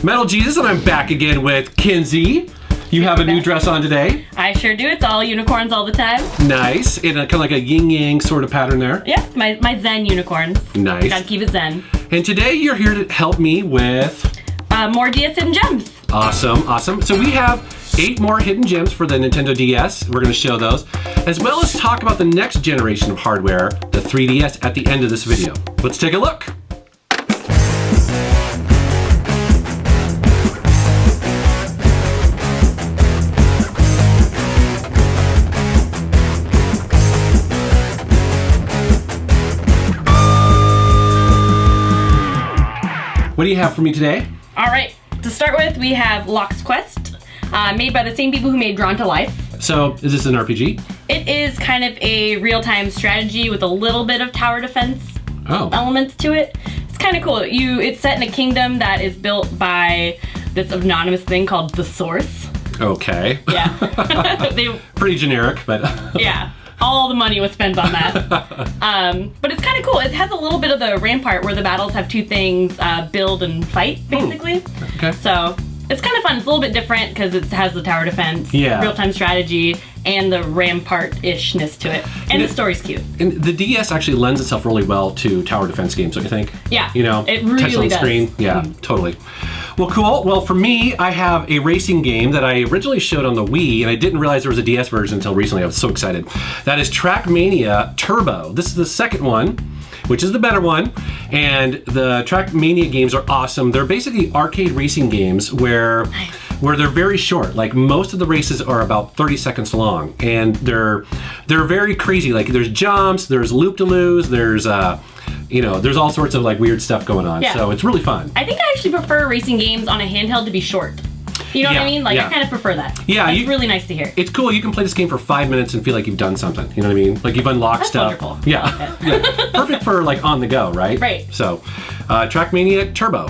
Metal Jesus, and I'm back again with Kinsey. You have a new dress on today. I sure do. It's all unicorns all the time. Nice. In a kind of like a yin-yang sort of pattern there. Yeah, my Zen unicorns. Nice. Gotta keep it Zen. And today you're here to help me with... more DS gems. Awesome, awesome. So we have 8 more hidden gems for the Nintendo DS. We're going to show those, as well as talk about the next generation of hardware, the 3DS, at the end of this video. Let's take a look. What do you have for me today? All right, to start with, we have Lock's Quest, made by the same people who made Drawn to Life. So, is this an RPG? It is kind of a real-time strategy with a little bit of tower defense elements to it. It's kind of cool. It's set in a kingdom that is built by this anonymous thing called the Source. Okay. Yeah. Pretty generic, but... Yeah. All the money was spent on that. But it's kind of cool. It has a little bit of the rampart where the battles have 2 things, build and fight, basically. Okay. So it's kind of fun. It's a little bit different because it has the tower defense, real-time strategy, and the rampart-ishness to it. And the story's cute. And the DS actually lends itself really well to tower defense games, don't you think? Yeah. You know, it really touch on does. Screen. Yeah, totally. Well, cool. Well, for me, I have a racing game that I originally showed on the Wii, and I didn't realize there was a DS version until recently. I was so excited. That is TrackMania Turbo. This is the second one, which is the better one. And the TrackMania games are awesome. They're basically arcade racing games where they're very short. Like, most of the races are about 30 seconds long, and they're very crazy. Like, there's jumps, there's loop-de-loos, there's there's all sorts of like weird stuff going on. Yeah. So it's really fun. I think I actually prefer racing games on a handheld to be short. You know what I mean? Like, I kind of prefer that. Yeah. It's really nice to hear. It's cool. You can play this game for 5 minutes and feel like you've done something. You know what I mean? Like, you've unlocked stuff. That's wonderful. Yeah. Yeah. Perfect for like on the go, right? Right. So, TrackMania Turbo.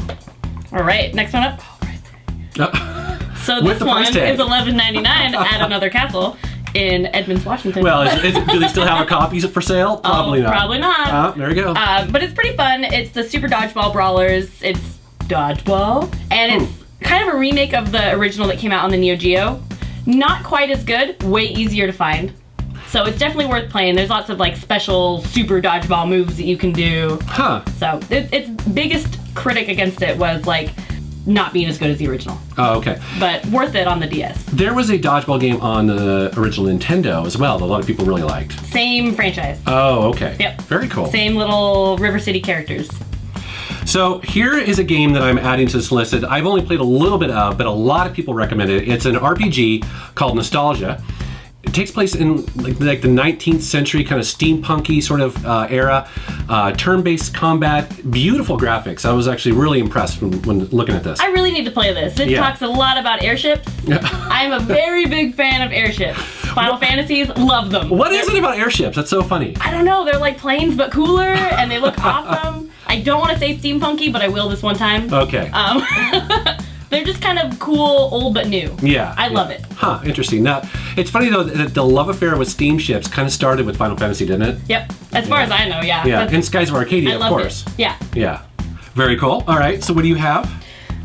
All right. Next one up. So this one is $11.99 at Another Castle in Edmonds, Washington. Well, do they still have a copy for sale? Probably not. Probably not. There you go. But it's pretty fun. It's the Super Dodgeball Brawlers. It's Dodgeball. And it's kind of a remake of the original that came out on the Neo Geo. Not quite as good. Way easier to find. So it's definitely worth playing. There's lots of like special Super Dodgeball moves that you can do. Huh. So its biggest critic against it was like not being as good as the original. Oh, okay. But worth it on the DS. There was a dodgeball game on the original Nintendo as well that a lot of people really liked. Same franchise. Oh, okay. Yep. Very cool. Same little River City characters. So here is a game that I'm adding to this list that I've only played a little bit of, but a lot of people recommend it. It's an RPG called Nostalgia. It takes place in like the 19th century kind of steampunky sort of era. Turn-based combat, beautiful graphics. I was actually really impressed when looking at this. I really need to play this. It talks a lot about airships. I'm a very big fan of airships. Final Fantasies, love them. What is it about airships? That's so funny. I don't know. They're like planes but cooler, and they look awesome. I don't want to say steampunky, but I will this one time. Okay. They're just kind of cool, old but new. Yeah. I love it. Huh, interesting. Now, it's funny though that the love affair with steamships kind of started with Final Fantasy, didn't it? Yep. As far as I know, yeah. Yeah, and Skies of Arcadia, of course. Yeah. Yeah. Very cool. All right, so what do you have?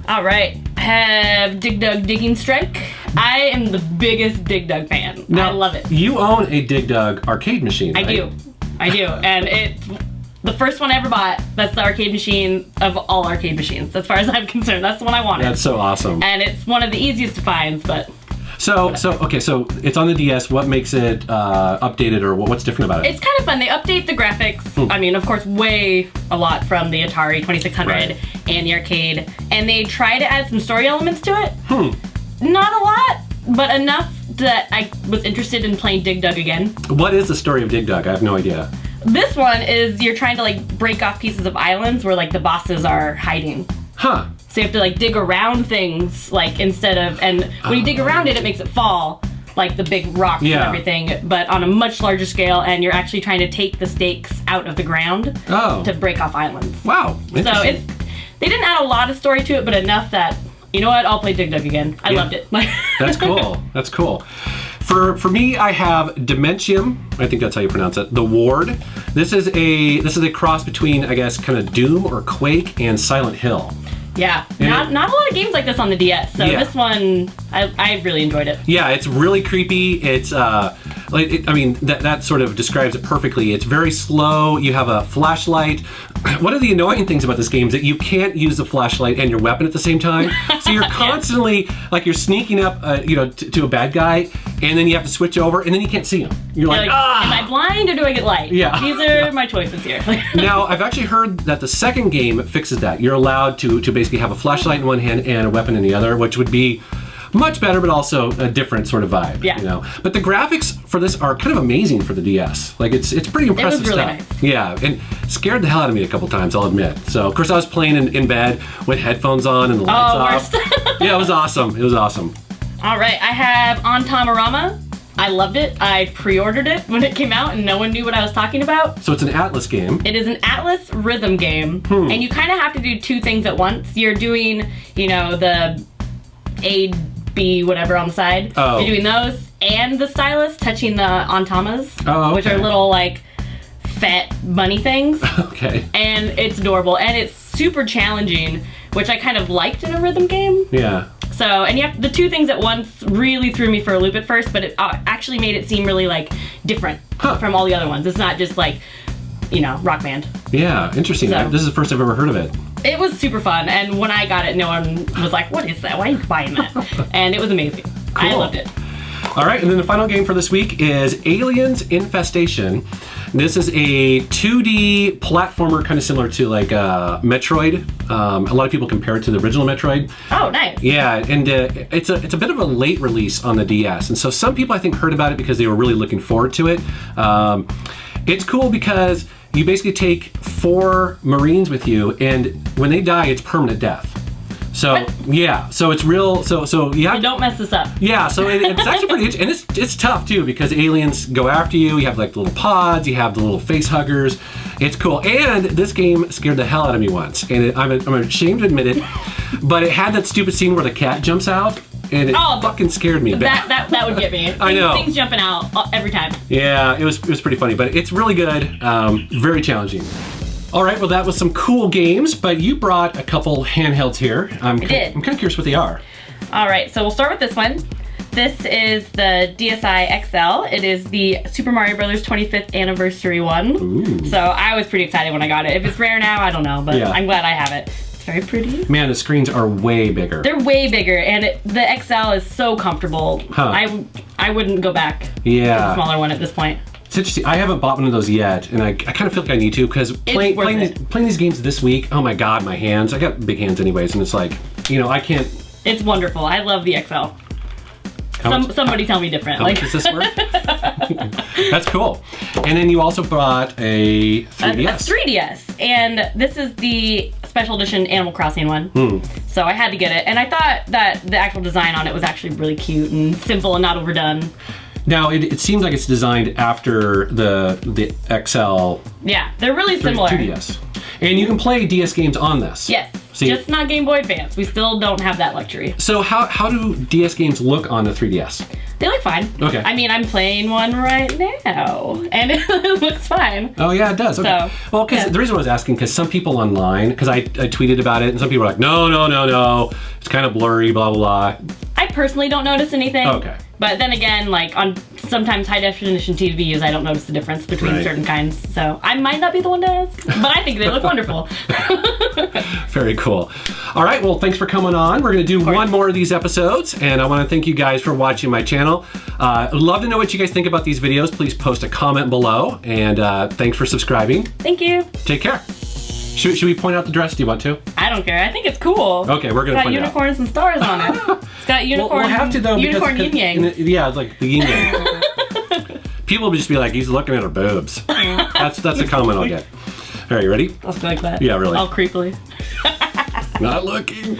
All right. I have Dig Dug Digging Strike. I am the biggest Dig Dug fan. Now, I love it. You own a Dig Dug arcade machine, right? I do. And it's the first one I ever bought. That's the arcade machine of all arcade machines, as far as I'm concerned. That's the one I wanted. That's so awesome. And it's one of the easiest to find, but... So it's on the DS. What makes it updated, or what's different about it? It's kind of fun. They update the graphics. I mean, of course, way a lot from the Atari 2600 and the arcade. And they try to add some story elements to it. Not a lot, but enough that I was interested in playing Dig Dug again. What is the story of Dig Dug? I have no idea. This one is you're trying to like break off pieces of islands where like the bosses are hiding. Huh. So you have to like dig around things like instead of, and when you dig around it, it makes it fall like the big rocks and everything, but on a much larger scale, and you're actually trying to take the stakes out of the ground to break off islands. Wow. So they didn't add a lot of story to it, but enough that, you know what, I'll play Dig Dug again. I loved it. That's cool. That's cool. For me, I have Dementium. I think that's how you pronounce it. The Ward. This is a cross between, I guess, kind of Doom or Quake and Silent Hill. Yeah, And not a lot of games like this on the DS, so Yeah. this one, I really enjoyed it. Yeah, it's really creepy. It's that sort of describes it perfectly. It's very slow. You have a flashlight. One of the annoying things about this game is that you can't use the flashlight and your weapon at the same time. So you're constantly like you're sneaking up, to a bad guy, and then you have to switch over, and then you can't see him. You're like, am I blind or do I get light? Yeah. These are my choices here. Now, I've actually heard that the second game fixes that. You're allowed to basically have a flashlight in one hand and a weapon in the other, which would be much better, but also a different sort of vibe. Yeah. You know. But the graphics for this are kind of amazing for the DS. Like it's pretty impressive really stuff. nice. Yeah, and scared the hell out of me a couple times, I'll admit. So of course I was playing in bed with headphones on and the lights off. Worst. Yeah, it was awesome. It was awesome. All right, I have On Tamarama. I loved it. I pre-ordered it when it came out, and no one knew what I was talking about. So it's an Atlas game. It is an Atlas rhythm game, and you kind of have to do two things at once. You're doing, the A, B, whatever on the side. Oh. You're doing those, and the stylus touching the ontamas, Oh, which are okay. little like fat bunny things. Okay. And it's adorable, and it's super challenging, which I kind of liked in a rhythm game. Yeah. So, and you have the two things at once really threw me for a loop at first, but it actually made it seem really like different from all the other ones. It's not just like, Rock Band. Yeah, interesting. So- This is the first I've ever heard of it. It was super fun, and when I got it, no one was like, "What is that? Why are you buying that?" And it was amazing. I Cool. loved it. All right, and then the final game for this week is Aliens Infestation. This is a 2D platformer, kind of similar to like Metroid. A lot of people compare it to the original Metroid. Oh, nice. Yeah, and it's a bit of a late release on the DS, and so some people I think heard about it because they were really looking forward to it. It's cool because you basically take 4 Marines with you, and when they die, it's permanent death. So What? yeah, so it's real. So you have You don't mess this up. yeah, so it's actually pretty interesting, and it's tough too because aliens go after you. You have like the little pods, you have the little face huggers. It's cool, and this game scared the hell out of me once, and I'm ashamed to admit it, but it had that stupid scene where the cat jumps out, and it fucking scared me. That would get me. I know. Things jumping out every time. Yeah, it was pretty funny, but it's really good, very challenging. All right, well that was some cool games, but you brought a couple handhelds here. I did. I'm kind of curious what they are. All right, so we'll start with this one. This is the DSi XL. It is the Super Mario Brothers 25th anniversary one. Ooh. So I was pretty excited when I got it. If it's rare now, I don't know, but Yeah. I'm glad I have it. It's very pretty. Man, the screens are way bigger. They're way bigger, and the XL is so comfortable. Huh. I wouldn't go back to the Yeah. smaller one at this point. It's interesting. I haven't bought one of those yet, and I kind of feel like I need to because playing worth these games this week. Oh my God, my hands! I got big hands anyways, and it's like I can't. It's wonderful. I love the XL. Somebody tell me different. How much is this worth? That's cool. And then you also brought a 3DS. A 3DS, and this is the special edition Animal Crossing one. So I had to get it, and I thought that the actual design on it was actually really cute and simple and not overdone. Now it seems like it's designed after the XL. Yeah, they're really similar. 2DS, and you can play DS games on this. Yes, See, just not Game Boy Advance. We still don't have that luxury. so how do DS games look on the 3DS? They look fine. Okay. I mean, I'm playing one right now, and it looks fine. Oh yeah, it does. Okay. So, well, because yeah. the reason I was asking, because some people online, because I tweeted about it, and some people were like, no, it's kind of blurry, blah blah blah. I personally don't notice anything. Okay. But then again, like on sometimes high definition TVs, I don't notice the difference between Right. certain kinds. So I might not be the one to ask, but I think they look wonderful. Very cool. All right, well, thanks for coming on. We're going to do one more of these episodes, and I want to thank you guys for watching my channel. I'd love to know what you guys think about these videos. Please post a comment below, and thanks for subscribing. Thank you. Take care. Should we point out the dress? Do you want to? I don't care. I think it's cool. Okay, we're going to It's got point it out. unicorns and stars on it. It's got unicorn. We'll have to, though, unicorn because yin yang. yeah, it's like the yin yang. People will just be like, he's looking at her boobs. That's a comment I'll get. All right, you ready? I'll go like that. Yeah, really. All creepily. Not looking.